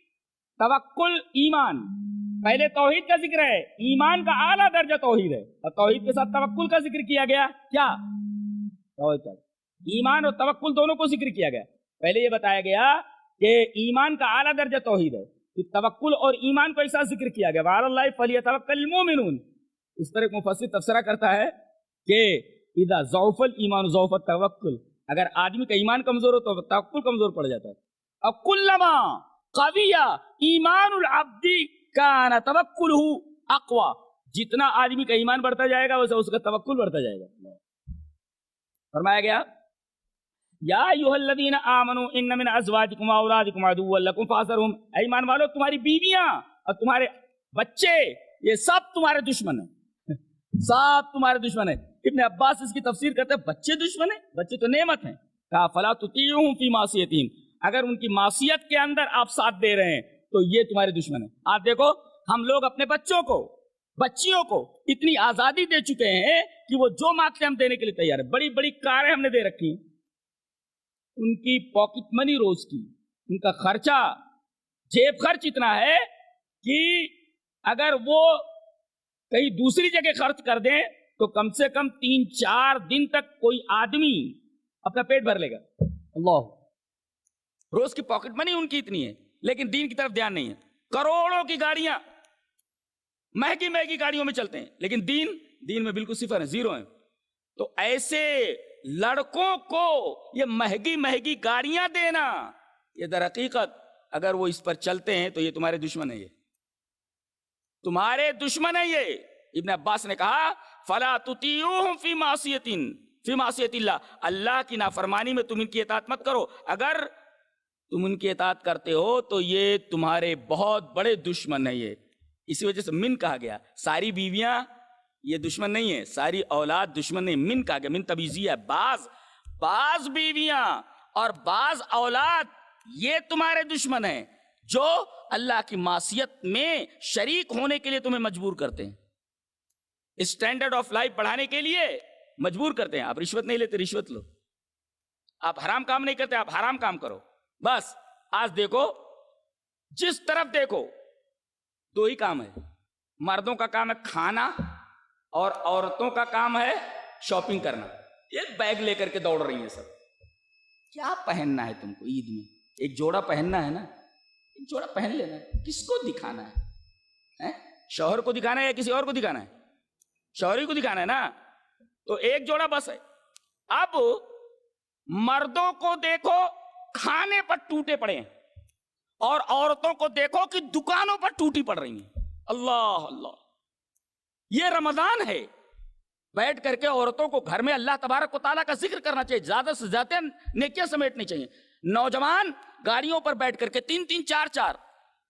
توکل ایمان. پہلے توحید کا ذکر ہے, ایمان کا اعلیٰ درجہ توحید ہے, اور توحید کے ساتھ توکل کا ذکر کیا گیا. کیا ایمان اور توکل دونوں کو ذکر کیا گیا. پہلے یہ بتایا گیا کہ ایمان کا اعلیٰ درجہ توحید ہے, پھر توکل اور ایمان کو ایک ساتھ ذکر کیا گیا. وعلی اللہ فلیتوکل المؤمنون. اس پر ایک مفسر تفسیرہ کرتا ہے کہ اذا ضعف الایمان ضعف التوکل, اگر آدمی کا ایمان کمزور ہو تو توکل کمزور پڑ جاتا ہے. اور کلما قوی ایمان العبد کان توکلہ اقوی, جتنا آدمی کا ایمان بڑھتا جائے گا ویسے اس کا توکل بڑھتا جائے گا. فرمایا گیا یا ایھا الذین آمنوا ان من ازواجکم واولادکم عدوا لکم فاحذرھم, اے ایمان والو تمہاری بیویاں اور تمہارے بچے یہ سب تمہارے دشمن ہیں, سب تمہارے دشمن ہیں. ابن عباس اس کی تفسیر کرتے ہیں بچے دشمن ہیں, بچے تو نعمت ہیں. کہا فلا تطیعوہم فی معصیتہم, اگر ان کی معصیت کے اندر آپ ساتھ دے رہے ہیں تو یہ تمہارے دشمن ہیں. آپ دیکھو ہم لوگ اپنے بچوں کو بچیوں کو اتنی آزادی دے چکے ہیں کہ وہ جو مانگتے ہم دینے کے لیے تیار ہیں. بڑی بڑی کاریں ہم نے دے رکھی ہیں, ان کی پاکٹ منی روز کی, ان کا خرچہ جیب خرچ اتنا ہے کہ اگر وہ کہیں دوسری جگہ خرچ کر دیں تو کم سے کم 3-4 دن تک کوئی آدمی اپنا پیٹ بھر لے گا. اللہ, روز کی پاکٹ منی ان کی اتنی ہے, لیکن دین کی طرف دھیان نہیں ہے. کروڑوں کی گاڑیاں مہنگی مہنگی گاڑیوں میں چلتے ہیں, لیکن دین میں بالکل صفر ہے, زیرو ہے. تو ایسے لڑکوں کو یہ مہنگی مہنگی گاڑیاں دینا, یہ در حقیقت اگر وہ اس پر چلتے ہیں تو یہ تمہارے دشمن ہے, یہ تمہارے دشمن ہے. یہ ابن عباس نے کہا فلا تطیعوہم فی معصیت اللہ, اللہ کی نافرمانی میں تم ان کی اطاعت مت کرو. اگر تم ان کی اطاعت کرتے ہو تو یہ تمہارے بہت بڑے دشمن ہے. یہ اسی وجہ سے من کہا گیا. ساری بیویاں یہ دشمن نہیں ہے, ساری اولاد دشمن نہیں, من کہا گیا, من تبعیضیہ ہے. بعض بیویاں اور بعض اولاد یہ تمہارے دشمن ہیں جو اللہ کی معصیت میں شریک ہونے کے لیے تمہیں مجبور کرتے ہیں, اسٹینڈرڈ آف لائف بڑھانے کے لیے مجبور کرتے ہیں. آپ رشوت نہیں لیتے, رشوت لو. آپ حرام کام نہیں کرتے, آپ حرام کام کرو. بس آج دیکھو, جس طرف دیکھو دو ہی کام ہے. مردوں کا کام ہے کھانا اور عورتوں کا کام ہے شاپنگ کرنا. ایک بیگ لے کر کے دوڑ رہی ہیں سب. کیا پہننا ہے تم کو عید میں؟ ایک جوڑا پہننا ہے نا, ایک جوڑا پہن لینا ہے. کس کو دکھانا ہے؟ شوہر کو دکھانا ہے یا کسی اور کو دکھانا ہے؟ شوہر ہی کو دکھانا ہے نا. تو ایک جوڑا بس ہے. اب مردوں کو دیکھو کھانے پر ٹوٹے پڑے ہیں, اور عورتوں کو دیکھو کہ دکانوں پر ٹوٹی پڑ رہی ہیں. اللہ اللہ, یہ رمضان ہے. بیٹھ کر کے عورتوں کو گھر میں اللہ تبارک و تعالیٰ کا ذکر کرنا چاہیے, زیادہ سے زیادہ نیکیاں سمیٹنی چاہیے. نوجوان گاڑیوں پر بیٹھ کر کے 3-3 4-4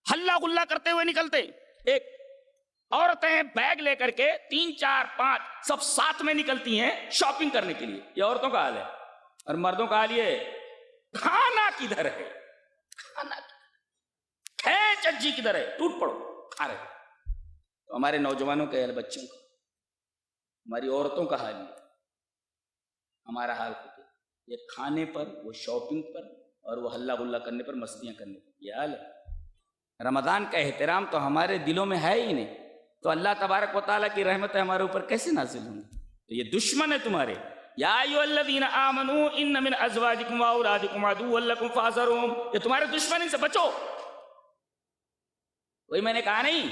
ہلا گلا کرتے ہوئے نکلتے, ایک عورتیں بیگ لے کر کے 3-4-5 سب ساتھ میں نکلتی ہیں شاپنگ کرنے کے لیے. یہ عورتوں کا حال ہے. اور مردوں کا حال یہ کھانا کدھر ہے, کھانا کھینچ اجی کدھر ہے, ٹوٹ پڑو کھا رہے. تو ہمارے نوجوانوں کے بچوں کا, ہماری عورتوں کا حال ہے, ہمارا حال ہوتا ہے یہ کھانے پر, وہ شاپنگ پر, اور وہ ہلا گلا کرنے پر, مستیاں کرنے پر. یہ حال ہے. رمضان کا احترام تو ہمارے دلوں میں ہے ہی نہیں, تو اللہ تبارک و تعالیٰ کی رحمت ہمارے اوپر کیسے نازل ہوں گی؟ تو یہ دشمن ہے تمہارے. یا ایھا الذین آمنوا ان من ازواجکم واولادکم عدوا لکم فاحذرھم, یہ تمہارے دشمن, ان سے بچو. وہی میں نے کہا نہیں,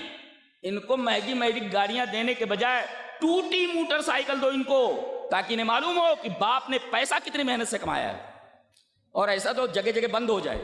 ان کو مہنگی مہنگی گاڑیاں دینے کے بجائے ٹوٹی موٹر سائیکل دو ان کو, تاکہ انہیں معلوم ہو کہ باپ نے پیسہ کتنی محنت سے کمایا ہے. اور ایسا تو جگہ جگہ بند ہو جائے,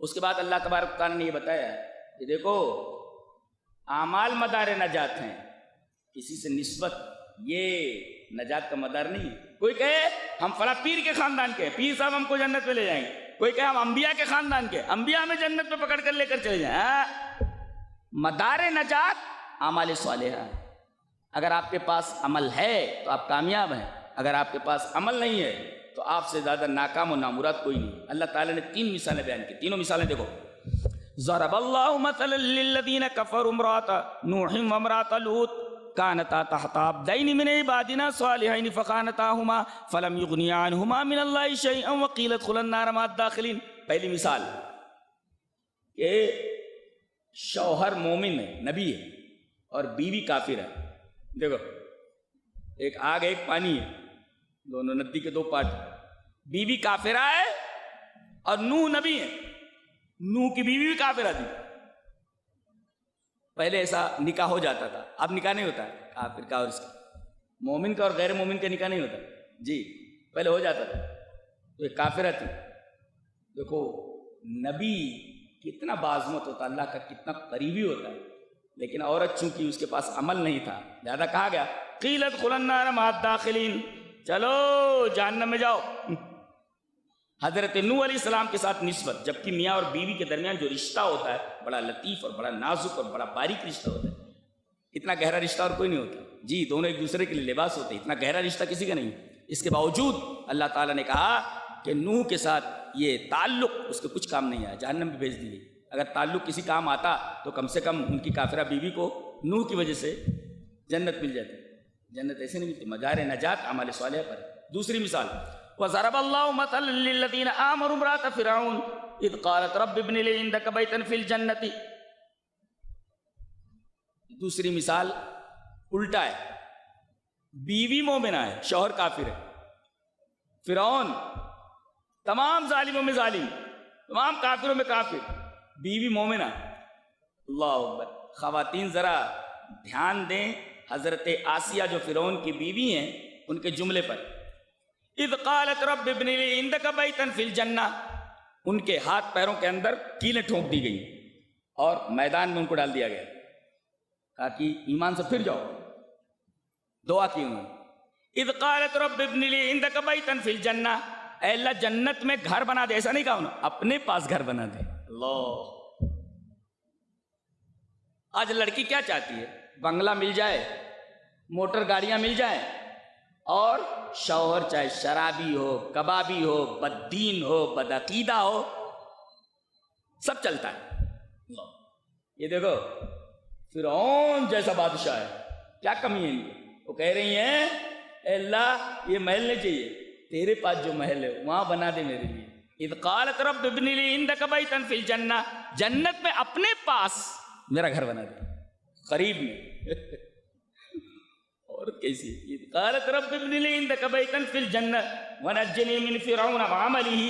اس کے بعد اللہ تبارک تعالیٰ نے یہ بتایا کہ دیکھو اعمال مدار نجات ہیں، کسی سے نسبت یہ نجات کا مدار نہیں ہے۔ کوئی کہے ہم فلاں پیر کے خاندان کے، پیر صاحب ہم کو جنت میں لے جائیں گے، کوئی کہے ہم انبیاء کے خاندان کے، انبیاء ہمیں جنت میں پکڑ کر لے کر چلے جائیں۔ مدار نجات اعمال صالحہ ہے۔ اگر آپ کے پاس عمل ہے تو آپ کامیاب ہیں، اگر آپ کے پاس عمل نہیں ہے تو آپ سے زیادہ ناکام و نامراد کوئی نہیں۔ اللہ تعالیٰ نے 3 مثالیں بیان کی، تینوں مثالیں دیکھو۔ ضرب اللہ مثلا للذین کفروا امرأۃ نوح وامرأۃ لوط كانتا تحت عبدين من عبادنا صالحين فخانتاهما فلم يغنيا عنهما من الله شيئا وقيل ادخلا النار مع الداخلين۔ پہلی مثال کہ شوہر مومن ہے، نبی ہے، اور بیوی کافر ہے۔ دیکھو ایک آگ ایک پانی ہے، دونوں ندی کے 2 پارٹ۔ بیوی کافرہ ہے اور نوح نبی ہے، نوح کی بیوی بھی کافرہ تھی۔ پہلے ایسا نکاح ہو جاتا تھا، اب نکاح نہیں ہوتا ہے کافر کا اور اس کا، مومن کا اور غیر مومن کا نکاح نہیں ہوتا جی، پہلے ہو جاتا تھا۔ تو ایک کافرہ تھی۔ دیکھو نبی کتنا باعظمت ہوتا، اللہ کا کتنا قریبی ہوتا ہے، لیکن عورت چونکہ اس کے پاس عمل نہیں تھا لہذا کہا گیا قیل ادخلا النار مع الداخلین، چلو جہنم میں جاؤ۔ حضرت نوح علیہ السلام کے ساتھ نسبت، جبکہ میاں اور بیوی کے درمیان جو رشتہ ہوتا ہے بڑا لطیف اور بڑا نازک اور بڑا باریک رشتہ ہوتا ہے، اتنا گہرا رشتہ اور کوئی نہیں ہوتا جی، دونوں ایک دوسرے کے لیے لباس ہوتے ہیں، اتنا گہرا رشتہ کسی کا نہیں۔ اس کے باوجود اللہ تعالیٰ نے کہا کہ نوح کے ساتھ یہ تعلق اس کے کچھ کام نہیں آیا، جہنم میں بھیج دی گئی۔ اگر تعلق کسی کام آتا تو کم سے کم ان کی کافرہ بیوی کو نوح کی وجہ سے جنت مل جاتی، جنت ایسے نہیں ملتی، مدار نجات اعمال صالحہ پر۔ دوسری مثال وضرب اللہ مثلا للذین آمنوا امرأۃ فرعون اذ قالت رب ابن لی عندک بیتا فی الجنت۔ دوسری مثال الٹا ہے، بیوی مومنہ ہے، شوہر کافر ہے۔ فرعون تمام ظالموں میں ظالم، تمام کافروں میں کافر، بیوی مومنہ۔ اللہ اکبر۔ خواتین ذرا دھیان دیں حضرت آسیہ جو فرعون کی بیوی ہیں ان کے جملے پر، اذ قالت رب ابن لی عندک بیتا فی الجنہ، ان کے ہاتھ پیروں کے اندر کیلیں ٹھونک دی گئی اور میدان میں ان کو ڈال دیا گیا، کہا کہ ایمان سے پھر جاؤ، دعا کی انہوں نے۔ اذ قالت رب ابن لی عندک بیتا فی الجنہ، اے اللہ جنت میں گھر بنا دے، ایسا نہیں کہا انہوں نے، اپنے پاس گھر بنا دے۔ اللہ، آج لڑکی کیا چاہتی ہے؟ بنگلہ مل جائے، موٹر گاڑیاں مل جائیں، اور شوہر چاہے شرابی ہو، کبابی ہو، بددین ہو، بدعقیدہ ہو، سب چلتا ہے۔ یہ دیکھو فرعون جیسا بادشاہ ہے، کیا کمی ہے ان کو؟ وہ کہہ رہی ہیں اے اللہ یہ محل نہیں چاہیے، تیرے پاس جو محل ہے وہاں بنا دے میرے لیے۔ اذ قالت رب ابن لی عندک بیتا فی الجنہ، جنت میں اپنے پاس میرا گھر بنا دے، قریب میں۔ اور کیسی؟ اذ قالت رب ابن لی عندک بیتا فی الجنہ ونجنی من فرعون وعملہ،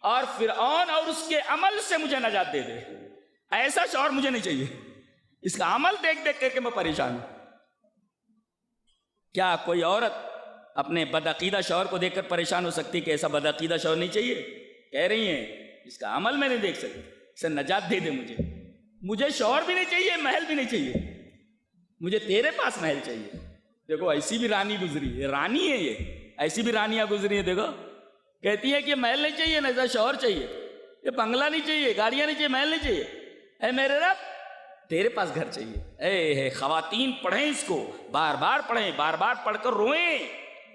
اور فرعون اور اس کے عمل سے مجھے نجات دے دے۔ ایسا شوہر مجھے نہیں چاہیے، اس کا عمل دیکھ دیکھ کر کے میں پریشان ہوں۔ کیا کوئی عورت اپنے بدعقیدہ شوہر کو دیکھ کر پریشان ہو سکتی کہ ایسا بدعقیدہ شوہر نہیں چاہیے؟ کہہ رہی ہیں اس کا عمل میں نہیں دیکھ سکتی، اسے نجات دے دے مجھے شوہر بھی نہیں چاہیے، محل بھی نہیں چاہیے، مجھے تیرے پاس محل چاہیے۔ دیکھو ایسی بھی رانی گزری ہے، رانی ہے یہ، ایسی بھی رانیاں گزری ہیں، دیکھو کہتی ہے کہ محل نہیں چاہیے، نہ شوہر چاہیے، یہ بنگلہ نہیں چاہیے، گاڑیاں نہیں چاہیے، محل نہیں چاہیے، اے میرے رب تیرے پاس گھر چاہیے۔ اے خواتین پڑھیں اس کو، بار بار پڑھیں، بار بار پڑھ کر روئیں۔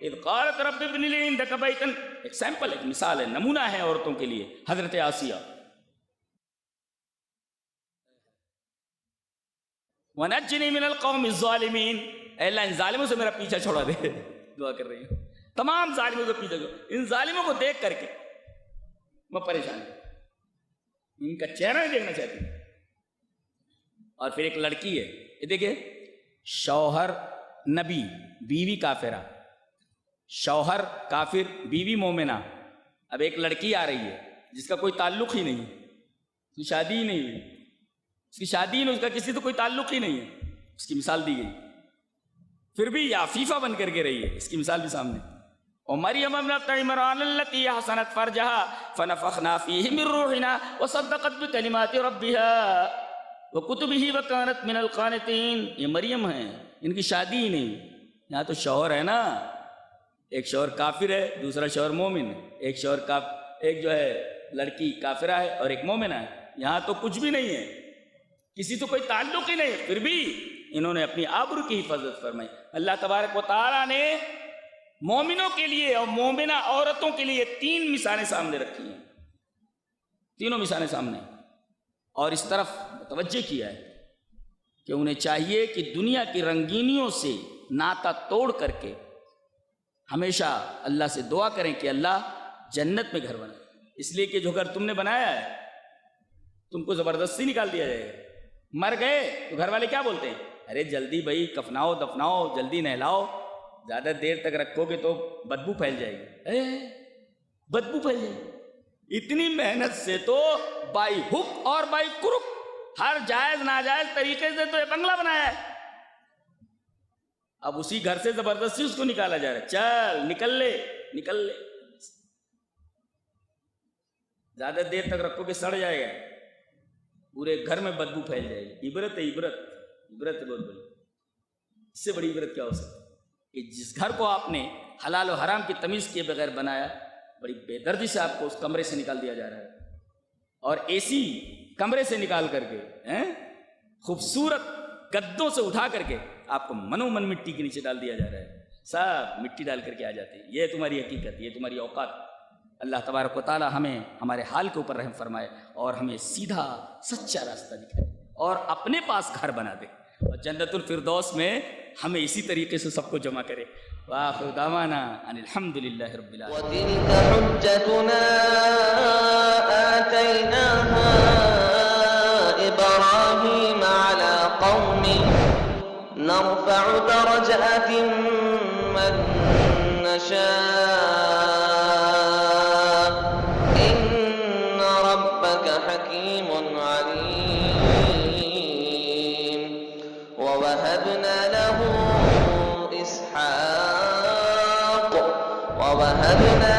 اذ قالت رب ابن لی عندک بیتا، ایک سیمپل، ایک مثال ہے، نمونہ ہے عورتوں کے لیے، حضرت آسیہ۔ ونجنی من القوم الظالمین، اے اللہ ان ظالموں سے میرا پیچھا چھوڑا دے، دعا کر رہی ہوں، تمام ظالموں سے پیچھا چھوڑا، ان ظالموں کو دیکھ کر کے میں پریشان ہوں، ان کا چہرہ نہیں دیکھنا چاہتی۔ اور پھر ایک لڑکی ہے، یہ دیکھیں، شوہر نبی، بیوی کافرہ، شوہر کافر، بیوی مومنہ۔ اب ایک لڑکی آ رہی ہے جس کا کوئی تعلق ہی نہیں ہے، اس کی شادی ہی نہیں ہوئی، اس کی شادی ہی نہیں، اس کا کسی تو کوئی تعلق ہی نہیں ہے، اس کی مثال دی گئی، پھر بھی عفیفہ بن کر کے رہی ہے، اس کی مثال بھی سامنے۔ ومريم ابنة عمران التي أحصنت فرجها فنفخنا فيه من روحنا وصدقت بكلمات ربها وكتبه وكانت من القانتين. یہ مریم ہیں، ان کی شادی ہی نہیں. یہاں تو شوہر ہے نا، ایک شوہر کافر ہے، دوسرا شوہر مومن ہے. ایک جو ہے لڑکی کافرہ ہے اور ایک مومنہ ہے. یہاں تو کچھ بھی نہیں ہے، کسی تو کوئی تعلق ہی نہیں، پھر بھی انہوں نے اپنی آبرو کی حفاظت فرمائی. اللہ تبارک و تعالیٰ نے مومنوں کے لیے اور مومنہ عورتوں کے لیے 3 مثالیں سامنے رکھی ہیں، تینوں مثالیں سامنے، اور اس طرف متوجہ کیا ہے کہ انہیں چاہیے کہ دنیا کی رنگینیوں سے ناتا توڑ کر کے ہمیشہ اللہ سے دعا کریں کہ اللہ جنت میں گھر بنا. اس لیے کہ جو گھر تم نے بنایا ہے تم کو زبردستی نکال دیا جائے گا. مر گئے تو گھر والے کیا بولتے ہیں؟ ارے جلدی بھائی کفناؤ دفناؤ، جلدی نہلاؤ، زیادہ دیر تک رکھو گے تو بدبو پھیل جائے گی. بدبو پھیل جائے گی. اتنی محنت سے تو بائی ہک اور بائی کرک ہر جائز ناجائز طریقے سے تو یہ بنگلہ بنایا ہے. اب اسی گھر سے زبردستی اس کو نکالا جا رہا ہے. چل نکل لے نکل لے، زیادہ دیر تک رکھو کہ سڑ جائے گا، پورے گھر میں بدبو پھیل جائے گی. عبرت ہے، عبرت ہے بہت بڑی. اس سے بڑی عبرت کیا ہو سکتی کہ جس گھر کو آپ نے حلال و حرام کی تمیز کیے بغیر بنایا، بڑی بے دردی سے آپ کو اس کمرے سے نکال دیا جا رہا ہے، اور اے سی کمرے سے نکال کر کے خوبصورت گدوں سے اٹھا کر کے آپ کو منو من مٹی کے نیچے ڈال دیا جا رہا ہے. سب مٹی ڈال کر کے آ جاتے ہیں. یہ تمہاری حقیقت، یہ تمہاری اوقات. اللہ تبارک و تعالی ہمیں ہمارے حال کے اوپر رحم فرمائے اور ہمیں سیدھا سچا راستہ دکھائے اور اپنے پاس گھر بنا دے، اور جنت الفردوس میں ہمیں اسی طریقے سے سب کو جمع کرے. وآخر دعوانا ان الحمدللہ رب العالمین. وتلك حجتنا آتيناها إبراهيم على قومه نرفع درجات من نشاء إن ربك حكيم عليم. ووهبنا له إسحاق ووهبنا